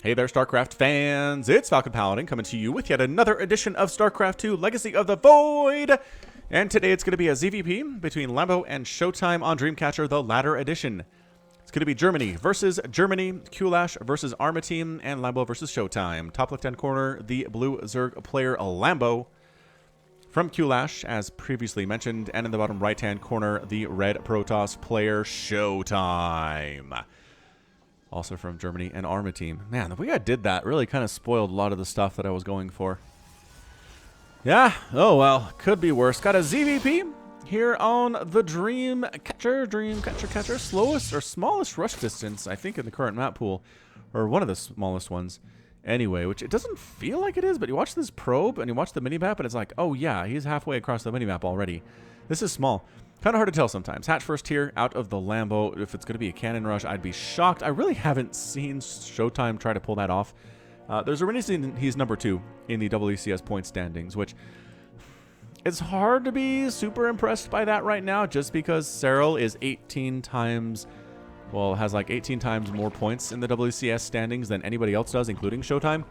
Hey there, StarCraft fans! It's Falcon Paladin coming to you with yet another edition of StarCraft 2 Legacy of the Void! And today it's going to be a ZVP between Lambo and ShoWTimE on Dreamcatcher, the latter edition. It's going to be Germany versus Germany, Kulash versus Arma Team, and Lambo versus ShoWTimE. Top left-hand corner, the blue Zerg player Lambo from Kulash, as previously mentioned, and in the bottom right-hand corner, the red Protoss player ShoWTimE. Also from Germany and Arma Team. Man, the way I did that really kind of spoiled a lot of the stuff that I was going for. Yeah, oh well, could be worse. Got a ZVP here on the Dreamcatcher, slowest or smallest rush distance, I think, in the current map pool, or one of the smallest ones. Anyway, which it doesn't feel like it is, but you watch this probe and you watch the minimap and it's like, oh yeah, he's halfway across the minimap already. This is small. Kind of hard to tell sometimes. Hatch first here out of the Lambo. If it's going to be a cannon rush, I'd be shocked. I really haven't seen ShoWTimE try to pull that off. There's a reason he's number 2 in the WCS point standings, which it's hard to be super impressed by that right now, just because Cyril is 18 times, well, has like 18 times more points in the WCS standings than anybody else does, including ShoWTimE.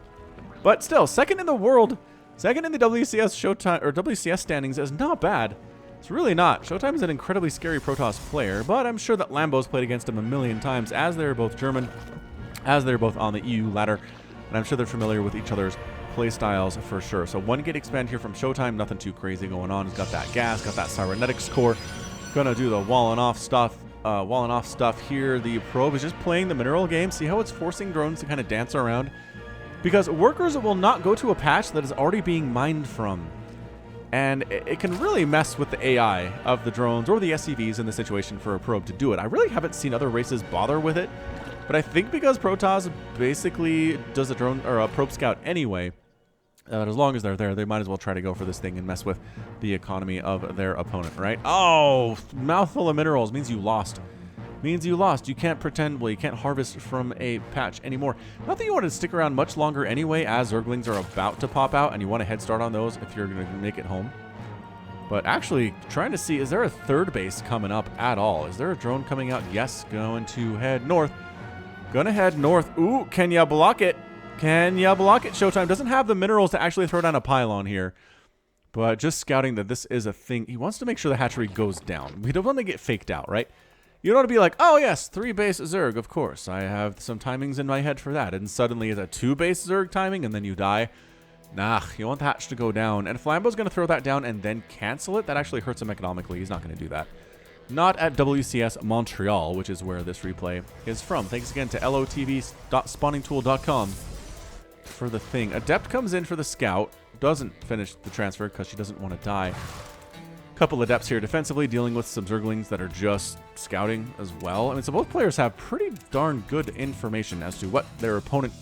But still, second in the world, second in the WCS ShoWTimE or WCS standings is not bad. It's really not. ShoWTimE is an incredibly scary Protoss player, but I'm sure that Lambo's played against him a million times, as they're both German, as they're both on the EU ladder, and I'm sure they're familiar with each other's playstyles for sure. So 1 gate expand here from ShoWTimE, nothing too crazy going on. He's got that gas, got that cybernetics core, gonna do the walling off stuff here. The probe is just playing the mineral game. See how it's forcing drones to kind of dance around? Because workers will not go to a patch that is already being mined from. And it can really mess with the AI of the drones or the SCVs in the situation for a probe to do it. I really haven't seen other races bother with it, but I think because Protoss basically does a drone or a probe scout anyway, as long as they're there, they might as well try to go for this thing and mess with the economy of their opponent, right? Oh, mouthful of minerals means you lost. Means you lost. You can't pretend, well, you can't harvest from a patch anymore. Not that you want to stick around much longer anyway, as Zerglings are about to pop out and you want a head start on those if you're going to make it home. But actually, trying to see, is there a third base coming up at all? Is there a drone coming out? Yes, going to head north. Gonna head north. Ooh, can ya block it? Can ya block it? ShoWTimE doesn't have the minerals to actually throw down a pylon here. But just scouting that this is a thing. He wants to make sure the hatchery goes down. We don't want to get faked out, right? You don't want to be like, oh yes, 3 base Zerg, of course. I have some timings in my head for that. And suddenly it's a 2 base Zerg timing and then you die. Nah, you want the hatch to go down. And if Lambo's going to throw that down and then cancel it, that actually hurts him economically. He's not going to do that. Not at WCS Montreal, which is where this replay is from. Thanks again to lotv.spawningtool.com for the thing. Adept comes in for the scout. Doesn't finish the transfer because she doesn't want to die. Couple adepts here defensively, dealing with some Zerglings that are just scouting as well. I mean, so both players have pretty darn good information as to what their opponent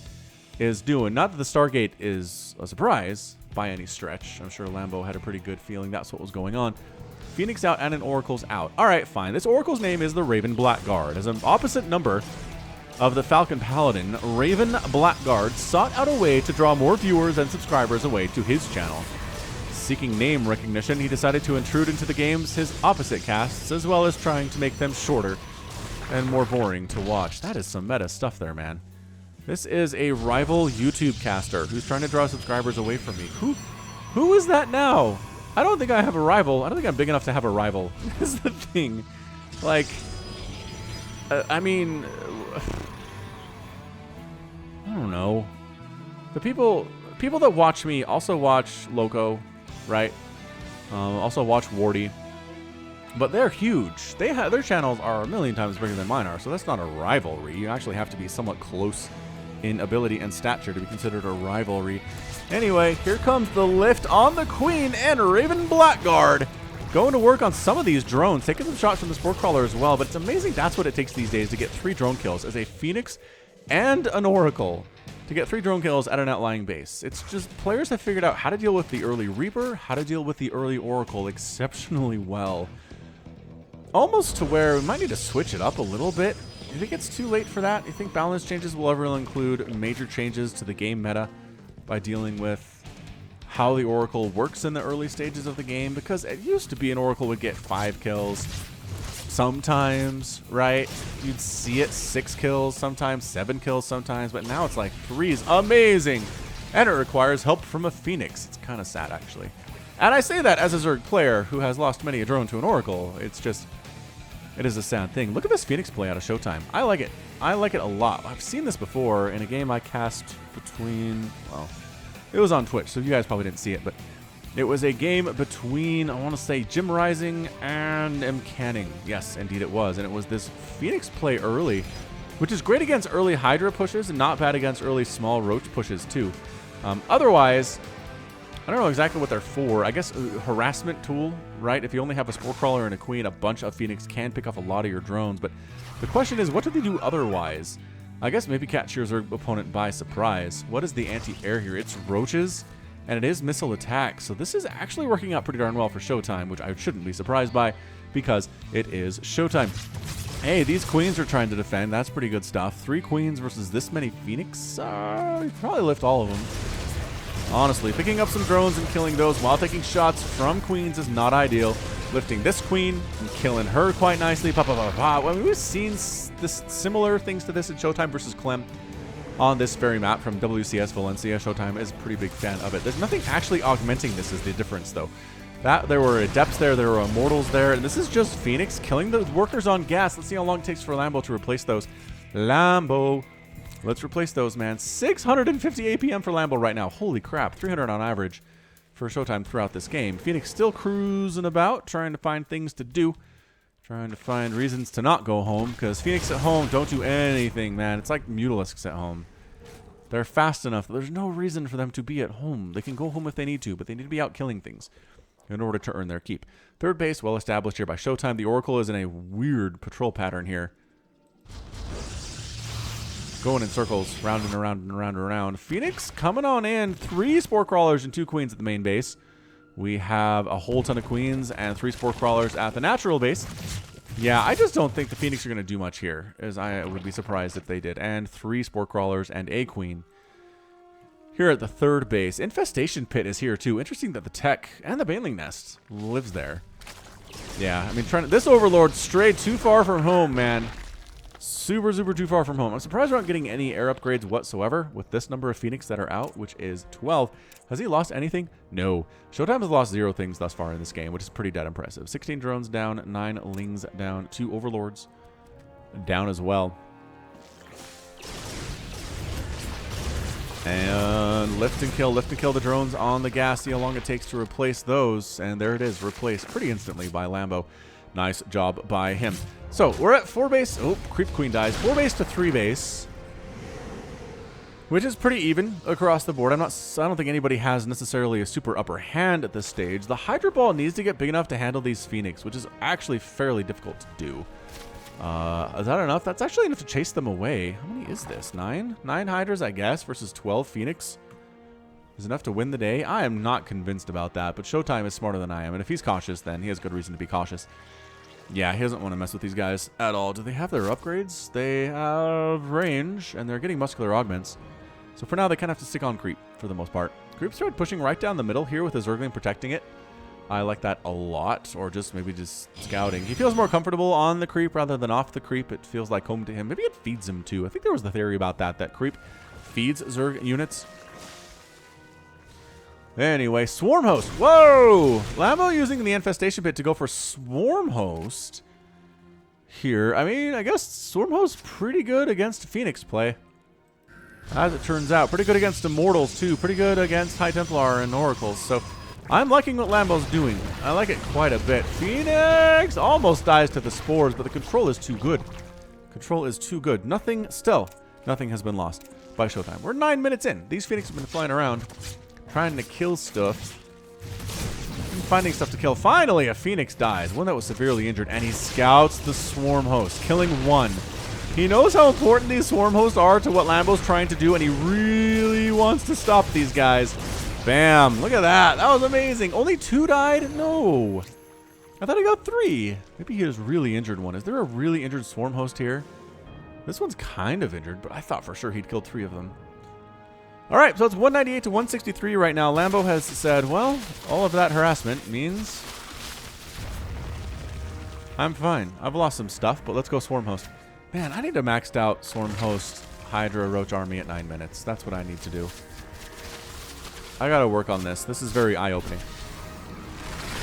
is doing. Not that the Stargate is a surprise by any stretch. I'm sure Lambo had a pretty good feeling that's what was going on. Phoenix out and an Oracle's out. All right, fine. This Oracle's name is the Raven Blackguard. As an opposite number of the Falcon Paladin, Raven Blackguard sought out a way to draw more viewers and subscribers away to his channel. Seeking name recognition, he decided to intrude into the games his opposite casts, as well as trying to make them shorter and more boring to watch. That is some meta stuff there, man. This is a rival YouTube caster who's trying to draw subscribers away from me. Who is that now? I don't think I have a rival. I don't think I'm big enough to have a rival. Is the thing. Like, I mean, I don't know. The people that watch me also watch Loco, right? Also watch Wardy, but they're huge. Their channels are a million times bigger than mine are, so that's not a rivalry. You actually have to be somewhat close in ability and stature to be considered a rivalry. Anyway, here comes the lift on the Queen and Raven Blackguard going to work on some of these drones, taking some shots from the Spore Crawler as well, but it's amazing that's what it takes these days to get 3 drone kills as a Phoenix and an Oracle. To get 3 drone kills at an outlying base. It's just players have figured out how to deal with the early Reaper, how to deal with the early Oracle exceptionally well. Almost to where we might need to switch it up a little bit. Do you think it's too late for that? Do you think balance changes will ever include major changes to the game meta by dealing with how the Oracle works in the early stages of the game? Because it used to be an Oracle would get 5 kills, sometimes, right? You'd see it 6 kills sometimes, 7 kills sometimes, but now it's like 3 is amazing. And it requires help from a Phoenix. It's kind of sad, actually. And I say that as a Zerg player who has lost many a drone to an Oracle. It's just, it is a sad thing. Look at this Phoenix play out of ShoWTimE. I like it. I like it a lot. I've seen this before in a game I cast between, well, it was on Twitch, so you guys probably didn't see it, but it was a game between, I want to say, Jim Rising and M. Canning. Yes, indeed it was. And it was this Phoenix play early, which is great against early Hydra pushes and not bad against early small Roach pushes, too. Otherwise, I don't know exactly what they're for. I guess harassment tool, right? If you only have a Spore Crawler and a Queen, a bunch of Phoenix can pick off a lot of your drones. But the question is, what do they do otherwise? I guess maybe catch your Zerg opponent by surprise. What is the anti-air here? It's Roaches, and it is missile attack. So this is actually working out pretty darn well for ShoWTimE, which I shouldn't be surprised by because it is ShoWTimE. Hey, these Queens are trying to defend. That's pretty good stuff. 3 Queens versus this many Phoenix? You probably lift all of them. Honestly, picking up some drones and killing those while taking shots from Queens is not ideal. Lifting this Queen and killing her quite nicely. Well, we've seen this similar things to this in ShoWTimE versus Clem on this very map from WCS Valencia. ShoWTimE is a pretty big fan of it. There's nothing actually augmenting this is the difference, though. There were Adepts there were Immortals there, and this is just Phoenix killing the workers on gas. Let's see how long it takes for Lambo to replace those. Lambo. Let's replace those, man. 650 APM for Lambo right now. Holy crap. 300 on average for ShoWTimE throughout this game. Phoenix still cruising about, trying to find things to do. Trying to find reasons to not go home, because Phoenix at home don't do anything, man. It's like Mutalisks at home. They're fast enough. There's no reason for them to be at home. They can go home if they need to, but they need to be out killing things in order to earn their keep. Third base, well established here by ShoWTimE. The Oracle is in a weird patrol pattern here. Going in circles, round and around and around and around. Phoenix coming on in. 3 Spore Crawlers and 2 Queens at the main base. We have a whole ton of Queens and 3 Spore Crawlers at the natural base. Yeah, I just don't think the Phoenix are going to do much here, as I would be surprised if they did. And 3 Spore Crawlers and a Queen here at the third base. Infestation Pit is here too. Interesting that the Tech and the Baneling Nest lives there. Yeah, I mean, this Overlord strayed too far from home, man. Super too far from home. I'm surprised we're not getting any air upgrades whatsoever with this number of Phoenix that are out, which is 12. Has he lost anything? No. ShoWTimE has lost 0 things thus far in this game, which is pretty dead impressive. 16 drones down, 9 Lings down, 2 Overlords down as well. And lift and kill the drones on the gas. See how long it takes to replace those. And there it is, replaced pretty instantly by Lambo. Nice job by him. So we're at 4 base. Oh, Creep Queen dies. 4 base to 3 base, which is pretty even across the board. I don't think anybody has necessarily a super upper hand at this stage. The Hydra Ball needs to get big enough to handle these Phoenix, which is actually fairly difficult to do. Is that enough? That's actually enough to chase them away. How many is this? 9? 9 Hydras, I guess, versus 12 Phoenix is enough to win the day. I am not convinced about that, but ShoWTimE is smarter than I am, and if he's cautious, then he has good reason to be cautious. Yeah, he doesn't want to mess with these guys at all. Do they have their upgrades? They have range, and they're getting muscular augments. So for now, they kind of have to stick on Creep for the most part. Creep started pushing right down the middle here with his Zergling protecting it. I like that a lot, or maybe just scouting. He feels more comfortable on the Creep rather than off the Creep. It feels like home to him. Maybe it feeds him too. I think there was the theory about that Creep feeds Zerg units. Anyway, Swarm Host. Whoa! Lambo using the Infestation Pit to go for Swarm Host here. I mean, I guess Swarm Host pretty good against Phoenix play. As it turns out. Pretty good against Immortals too. Pretty good against High Templar and Oracles. So I'm liking what Lambo's doing. I like it quite a bit. Phoenix almost dies to the spores, but the control is too good. Control is too good. Nothing has been lost by ShoWTimE. We're 9 minutes in. These Phoenix have been flying around, trying to kill stuff. And finding stuff to kill. Finally, a Phoenix dies. One that was severely injured, and he scouts the Swarm Host, killing 1. He knows how important these Swarm Hosts are to what Lambo's trying to do, and he really wants to stop these guys. Bam! Look at that. That was amazing. Only 2 died? No. I thought he got 3. Maybe he has really injured one. Is there a really injured Swarm Host here? This one's kind of injured, but I thought for sure he'd killed 3 of them. All right, so it's 198 to 163 right now. Lambo has said, well, all of that harassment means I'm fine. I've lost some stuff, but let's go Swarm Host. Man, I need to max out Swarm Host Hydra Roach Army at 9 minutes. That's what I need to do. I gotta work on this. This is very eye-opening.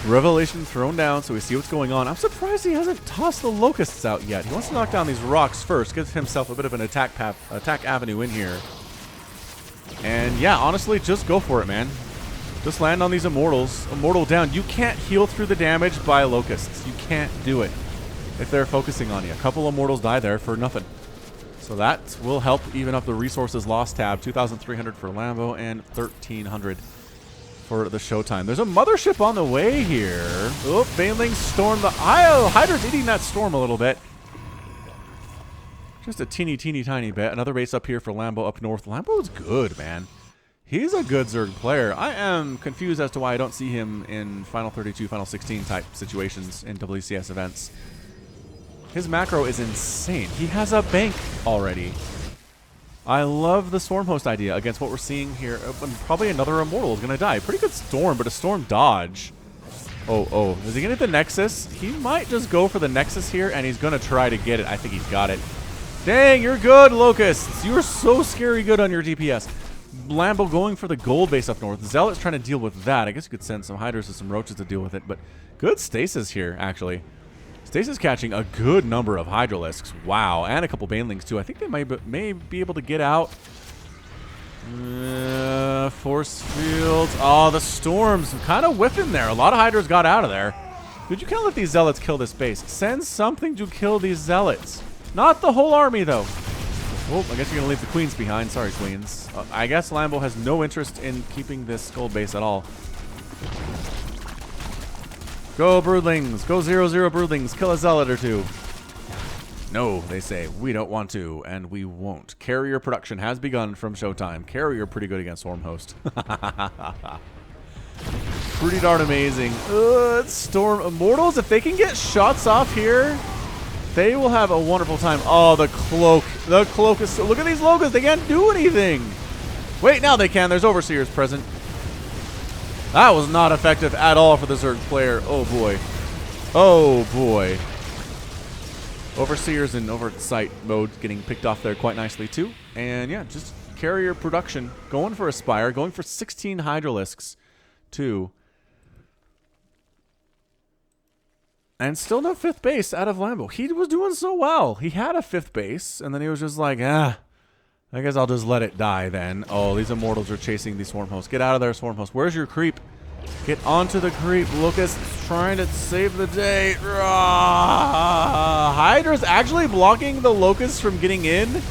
Revelation thrown down, so we see what's going on. I'm surprised he hasn't tossed the locusts out yet. He wants to knock down these rocks first, gives himself a bit of an attack avenue in here. And yeah, honestly, just go for it, man. Just land on these immortals. Immortal down. You can't heal through the damage by locusts. You can't do it if they're focusing on you. A couple immortals die there for nothing. So that will help even up the resources lost tab. 2,300 for Lambo and 1,300 for the ShoWTimE. There's a mothership on the way here. Oh, Banelings storm the aisle. Hydra's eating that storm a little bit. Just a teeny tiny bit. Another base up here for Lambo up north. Lambo's good, man. He's a good Zerg player. I am confused as to why I don't see him in Final 32, Final 16 type situations in WCS events. His macro is insane. He has a bank already. I love the Storm Host idea against what we're seeing here. Probably another Immortal is going to die. Pretty good Storm, but a Storm dodge. Oh. Is he going to get the Nexus? He might just go for the Nexus here, and he's going to try to get it. I think he's got it. Dang, you're good, Locusts. You're so scary good on your DPS. Lambo going for the gold base up north. Zealot's trying to deal with that. I guess you could send some Hydras and some Roaches to deal with it, but good stasis here, actually. Stasis catching a good number of Hydralisks. Wow, and a couple Banelings, too. I think they may be able to get out. Force fields. Oh, the Storms kind of whiffing there. A lot of Hydras got out of there. Dude, you can't let these Zealots kill this base. Send something to kill these Zealots. Not the whole army, though. Oh, I guess you're going to leave the Queens behind. Sorry, Queens. I guess Lambo has no interest in keeping this gold base at all. Go, Broodlings. Go 0-0 Broodlings. Kill a Zealot or two. No, they say. We don't want to, and we won't. Carrier production has begun from ShoWTimE. Carrier pretty good against Storm Host. Pretty darn amazing. Storm Immortals, if they can get shots off here, they will have a wonderful time. Oh, the cloak. The cloak is... Look at these logos. They can't do anything. Wait, now they can. There's Overseers present. That was not effective at all for the Zerg player. Oh, boy. Oh, boy. Overseers in oversight mode getting picked off there quite nicely, too. And, yeah, just carrier production. Going for Aspire. Going for 16 Hydralisks, too. And still no 5th base out of Lambo. He was doing so well. He had a 5th base, and then he was just like, I guess I'll just let it die then. Oh, these Immortals are chasing these Swarm Hosts. Get out of there, Swarm Host. Where's your creep? Get onto the creep. Lucas trying to save the day. Hydra's actually blocking the Locusts from getting in.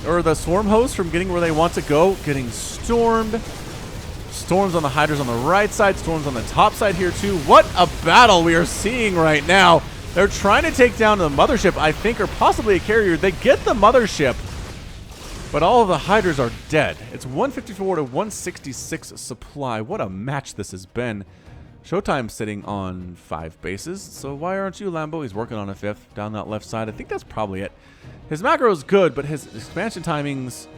Or the Swarm Hosts from getting where they want to go. Getting stormed. Storms on the Hydras on the right side. Storms on the top side here too. What a battle we are seeing right now. They're trying to take down the mothership, I think, or possibly a carrier. They get the mothership. But all of the Hydras are dead. It's 154 to 166 supply. What a match this has been. ShoWTimE sitting on 5 bases. So why aren't you, Lambo? He's working on a 5th down that left side. I think that's probably it. His macro is good, but his expansion timings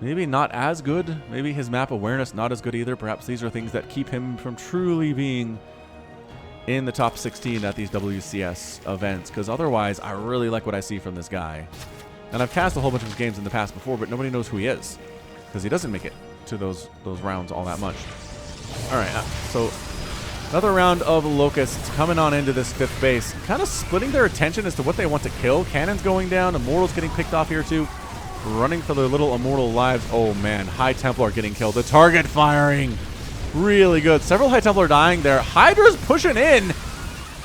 maybe not as good. Maybe his map awareness not as good either. Perhaps these are things that keep him from truly being in the top 16 at these WCS events. Because otherwise, I really like what I see from this guy. And I've cast a whole bunch of his games in the past before, but nobody knows who he is. Because he doesn't make it to those rounds all that much. Alright, so another round of Locusts coming on into this 5th base. Kind of splitting their attention as to what they want to kill. Cannons going down. Immortals getting picked off here too. Running for their little Immortal lives. Oh man, High Templar getting killed. The target firing. Really good. Several High Templar dying there. Hydra's pushing in.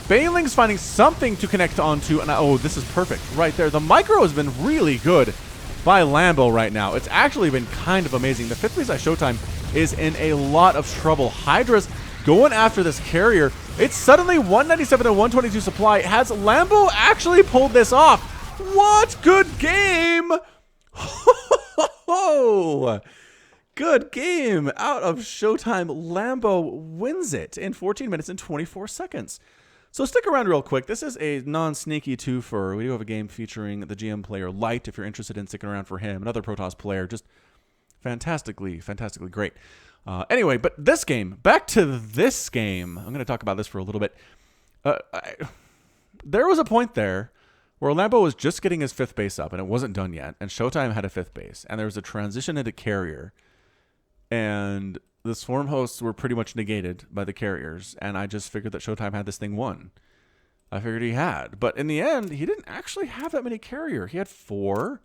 Banelings finding something to connect onto, and oh, this is perfect right there. The micro has been really good by Lambo right now. It's actually been kind of amazing. The 5th base at ShoWTimE is in a lot of trouble. Hydra's going after this carrier. It's suddenly 197 to 122 supply. Has Lambo actually pulled this off? What? Good game! Good game out of ShoWTimE. Lambo wins it in 14 minutes and 24 seconds. So stick around real quick. This is a non-sneaky twofer. We do have a game featuring the GM player Light, if you're interested in sticking around for him. Another Protoss player, just fantastically great. Anyway, but this game, back to this game. I'm going to talk about this for a little bit. there was a point there where Lambo was just getting his 5th base up, and it wasn't done yet, and ShoWTimE had a 5th base, and there was a transition into carrier, and the swarm hosts were pretty much negated by the carriers, and I just figured that ShoWTimE had this thing won. I figured he had, but in the end, he didn't actually have that many carrier. He had 4.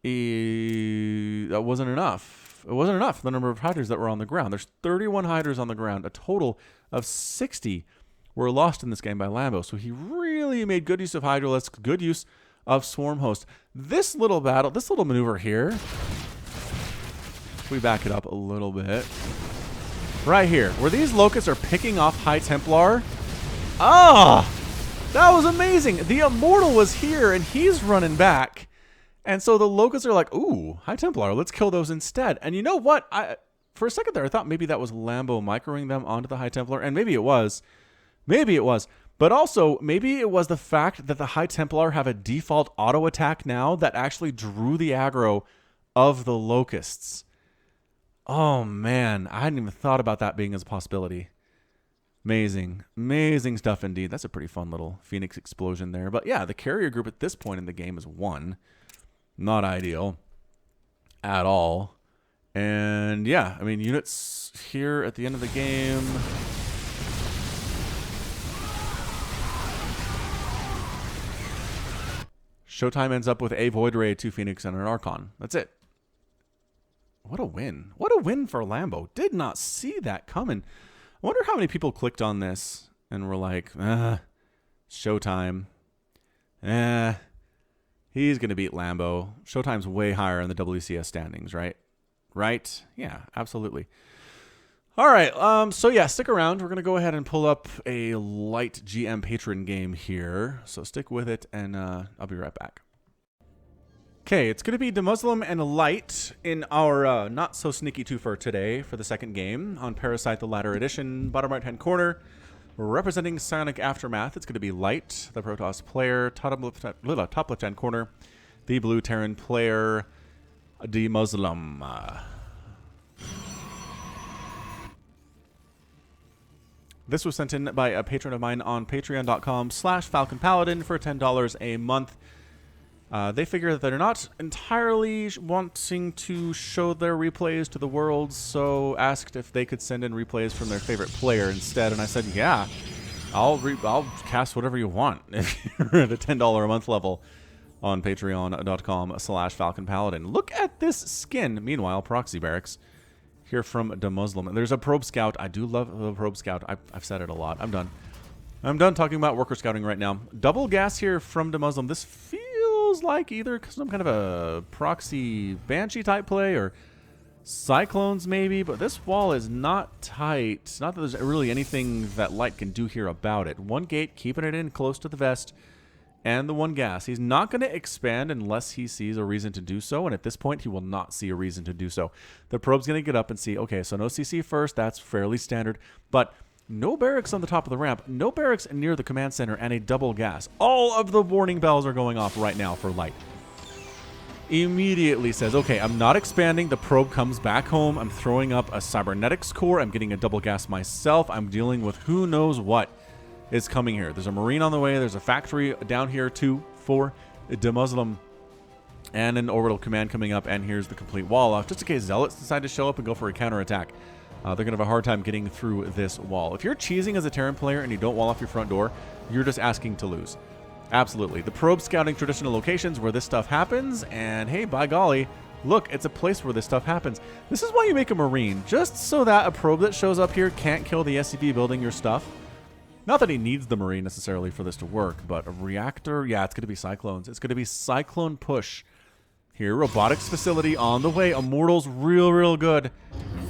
That wasn't enough. It wasn't enough, the number of hydras that were on the ground. There's 31 hydras on the ground. A total of 60 were lost in this game by Lambo. So he really made good use of hydralisks, good use of swarm host. This little battle, this little maneuver here, if we back it up a little bit, right here, where these locusts are picking off High Templar. Ah, that was amazing. The Immortal was here, and he's running back. And so the locusts are like, ooh, High Templar, let's kill those instead. And you know what? For a second there, I thought maybe that was Lambo microing them onto the High Templar, and maybe it was. Maybe it was. But also, maybe it was the fact that the High Templar have a default auto attack now that actually drew the aggro of the locusts. Oh, man. I hadn't even thought about that being as a possibility. Amazing. Amazing stuff indeed. That's a pretty fun little Phoenix explosion there. But yeah, the carrier group at this point in the game is 1. Not ideal at all. And yeah, I mean, units here at the end of the game. ShoWTimE ends up with a Void Ray, 2 Phoenix, and an Archon. That's it. What a win. What a win for Lambo. Did not see that coming. I wonder how many people clicked on this and were like, ShoWTimE. He's going to beat Lambo. ShoWTimE's way higher in the WCS standings, right? Right? Yeah, absolutely. All right, so yeah, stick around. We're going to go ahead and pull up a light GM patron game here. So stick with it, and I'll be right back. Okay, it's going to be deMuslim and Light in our not-so-sneaky twofer today for the second game on Parasite the Ladder Edition. Bottom right-hand corner, representing Psionic Aftermath, it's going to be Light, the Protoss player. Top left-hand corner, the Blue Terran player, deMuslim. This was sent in by a patron of mine on patreon.com/FalconPaladin for $10 a month. They figure that they're not entirely wanting to show their replays to the world, so asked if they could send in replays from their favorite player instead. And I said, yeah, I'll cast whatever you want if you're at a $10 a month level on patreon.com/FalconPaladin. Look at this skin. Meanwhile, Proxy Barracks here from deMuslim. There's a Probe Scout. I do love the Probe Scout. I've said it a lot. I'm done. I'm done talking about worker scouting right now. Double gas here from deMuslim. This feels like either some kind of a proxy Banshee type play or Cyclones maybe, but this wall is not tight. Not that there's really anything that Light can do here about it. 1 gate, keeping it in close to the vest, and the 1 gas. He's not going to expand unless he sees a reason to do so, and at this point, he will not see a reason to do so. The probe's going to get up and see, okay, so no CC first, that's fairly standard, but no barracks on the top of the ramp, no barracks near the command center, and a double gas. All of the warning bells are going off right now for Light. Immediately says, okay, I'm not expanding. The probe comes back home. I'm throwing up a cybernetics core. I'm getting a double gas myself. I'm dealing with who knows what is coming here. There's a marine on the way. There's a factory down here too for deMuslim, and an orbital command coming up. And here's the complete wall off, just in case zealots decide to show up and go for a counterattack. They're going to have a hard time getting through this wall. If you're cheesing as a Terran player and you don't wall off your front door, you're just asking to lose. Absolutely. The probe scouting traditional locations where this stuff happens, and hey, by golly, look, it's a place where this stuff happens. This is why you make a marine, just so that a probe that shows up here can't kill the SCV building your stuff. Not that he needs the marine necessarily for this to work, but a reactor, yeah, it's going to be Cyclones. It's going to be Cyclone push. Here, robotics facility on the way. Immortals real good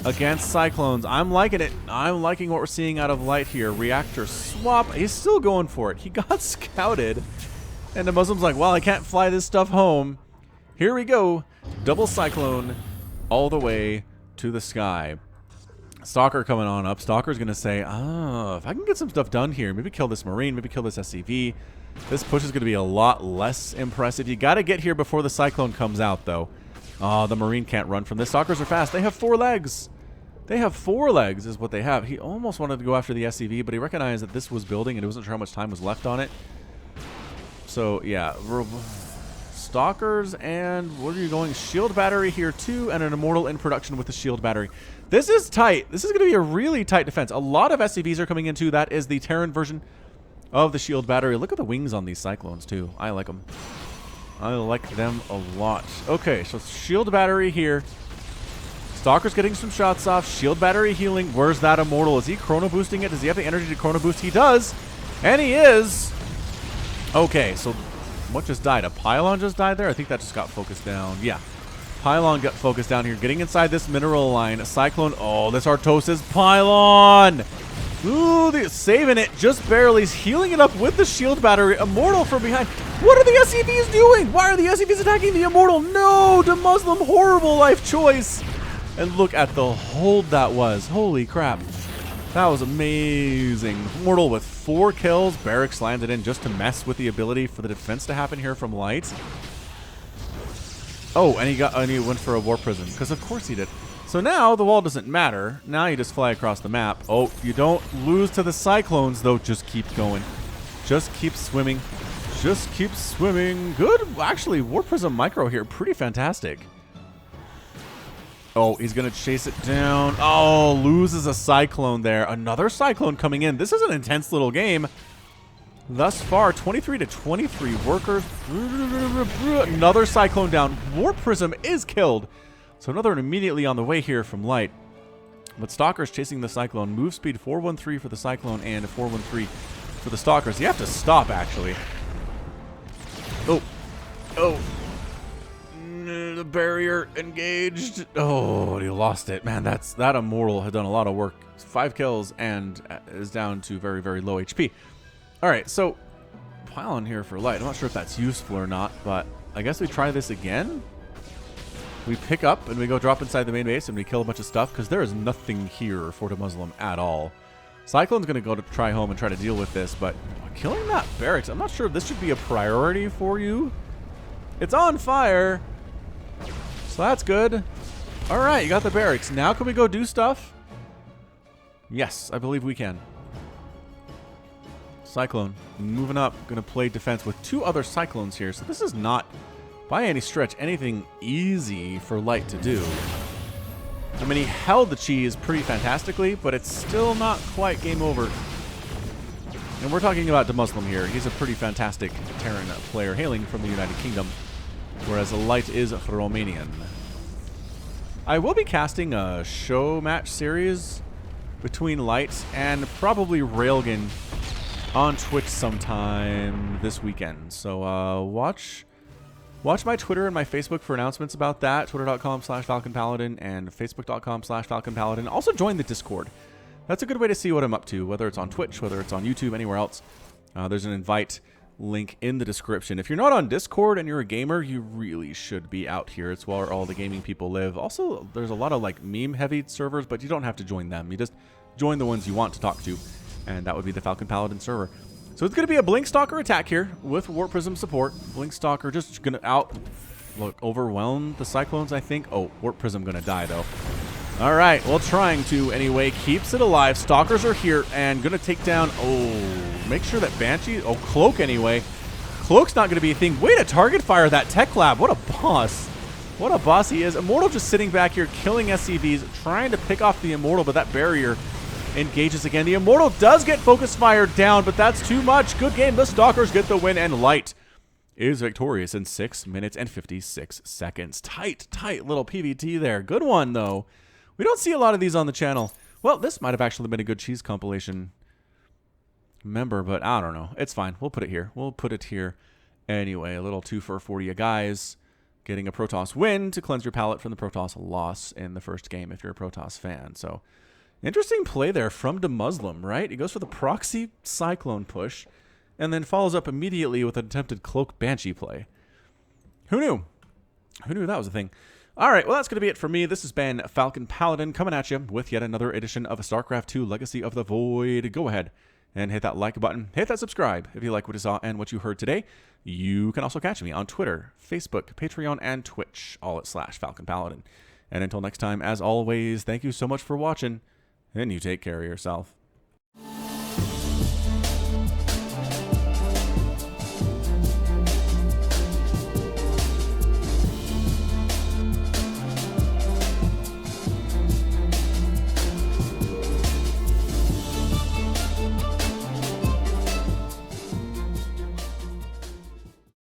against Cyclones. I'm liking it. I'm liking what we're seeing out of Light here. Reactor swap. He's still going for it. He got scouted. And deMuslim's like, well, I can't fly this stuff home. Here we go. Double Cyclone all the way to the sky. Stalker coming on up. Stalker's going to say, oh, if I can get some stuff done here, maybe kill this Marine, maybe kill this SCV. This push is going to be a lot less impressive. You got to get here before the Cyclone comes out, though. Oh, the Marine can't run from this. Stalkers are fast. They have 4 legs. They have 4 legs is what they have. He almost wanted to go after the SCV, but he recognized that this was building and he wasn't sure how much time was left on it. So, yeah. Stalkers and what are you going? Shield battery here too, and an immortal in production with the shield battery. This is tight. This is going to be a really tight defense. A lot of SCVs are coming in too. That is the Terran version of the shield battery. Look at the wings on these Cyclones too. I like them. I like them a lot. Okay, so shield battery here. Stalker's getting some shots off. Shield battery healing. Where's that immortal? Is he chrono boosting it? Does he have the energy to chrono boost? He does. And he is. Okay, so what just died? A pylon just died there? I think that just got focused down. Yeah. Pylon got focused down here. Getting inside this mineral line. A Cyclone. Oh, this Artosis pylon. Ooh, saving it just barely. He's healing it up with the shield battery. Immortal from behind. What are the SCVs doing? Why are the SCVs attacking the Immortal? No, deMuslim, horrible life choice. And look at the hold that was. Holy crap. That was amazing. Immortal with 4 kills. Barracks landed in just to mess with the ability for the defense to happen here from Light. Oh, and he went for a War Prism, because of course he did. So now the wall doesn't matter. Now you just fly across the map. Oh, you don't lose to the Cyclones, though. Just keep going. Just keep swimming. Just keep swimming. Good. Actually, War Prism Micro here. Pretty fantastic. Oh, he's going to chase it down. Oh, loses a Cyclone there. Another Cyclone coming in. This is an intense little game. Thus far, 23 to 23 workers. Another Cyclone down. War Prism is killed. So another one immediately on the way here from Light. But Stalker's chasing the Cyclone. Move speed 413 for the Cyclone and 413 for the Stalkers. You have to stop, actually. Oh. Oh. The barrier engaged. Oh, he lost it. Man, that Immortal had done a lot of work. 5 kills and is down to very, very low HP. All right, so pylon here for Light. I'm not sure if that's useful or not, but I guess we try this again. We pick up and we go drop inside the main base and we kill a bunch of stuff because there is nothing here for deMuslim at all. Cyclone's going to go to try home and try to deal with this, but killing that barracks, I'm not sure if this should be a priority for you. It's on fire. So that's good. All right, you got the barracks. Now can we go do stuff? Yes, I believe we can. Cyclone moving up. Going to play defense with 2 other Cyclones here. So this is not, by any stretch, anything easy for Light to do. I mean, he held the cheese pretty fantastically, but it's still not quite game over. And we're talking about deMuslim here. He's a pretty fantastic Terran player hailing from the United Kingdom, whereas Light is Romanian. I will be casting a show match series between Light and probably Railgun on Twitch sometime this weekend. So watch my Twitter and my Facebook for announcements about that. Twitter.com/FalconPaladin and Facebook.com/FalconPaladin. Also join the Discord. That's a good way to see what I'm up to, whether it's on Twitch, whether it's on YouTube, anywhere else. There's an invite link in the description. If you're not on Discord and you're a gamer, you really should be out here. It's where all the gaming people live. Also, there's a lot of like meme-heavy servers, but you don't have to join them. You just join the ones you want to talk to, and that would be the Falcon Paladin server. So it's going to be a Blink Stalker attack here with War Prism support. Blink Stalker just going to overwhelm the Cyclones, I think. Oh, War Prism going to die, though. All right, well, trying to anyway. Keeps it alive. Stalkers are here and going to take down... Oh, make sure that Banshee... Oh, Cloak anyway. Cloak's not going to be a thing. Way to target fire that Tech Lab. What a boss. What a boss he is. Immortal just sitting back here, killing SCVs, trying to pick off the Immortal, but that barrier engages again. The Immortal does get focus fire down, but that's too much. Good game. The Stalkers get the win, and Light is victorious in 6 minutes and 56 seconds. Tight little PVT there. Good one, though. We don't see a lot of these on the channel. Well, this might have actually been a good cheese compilation member, but I don't know. It's fine. We'll put it here. We'll put it here anyway. A little 2 for you guys. Getting a Protoss win to cleanse your palate from the Protoss loss in the first game if you're a Protoss fan. So, interesting play there from deMuslim, right? He goes for the proxy Cyclone push and then follows up immediately with an attempted Cloak Banshee play. Who knew? Who knew that was a thing? All right, well, that's going to be it for me. This has been Falcon Paladin coming at you with yet another edition of StarCraft 2 Legacy of the Void. Go ahead and hit that like button. Hit that subscribe if you like what you saw and what you heard today. You can also catch me on Twitter, Facebook, Patreon, and Twitch, all at /Falcon Paladin. And until next time, as always, thank you so much for watching, and you take care of yourself.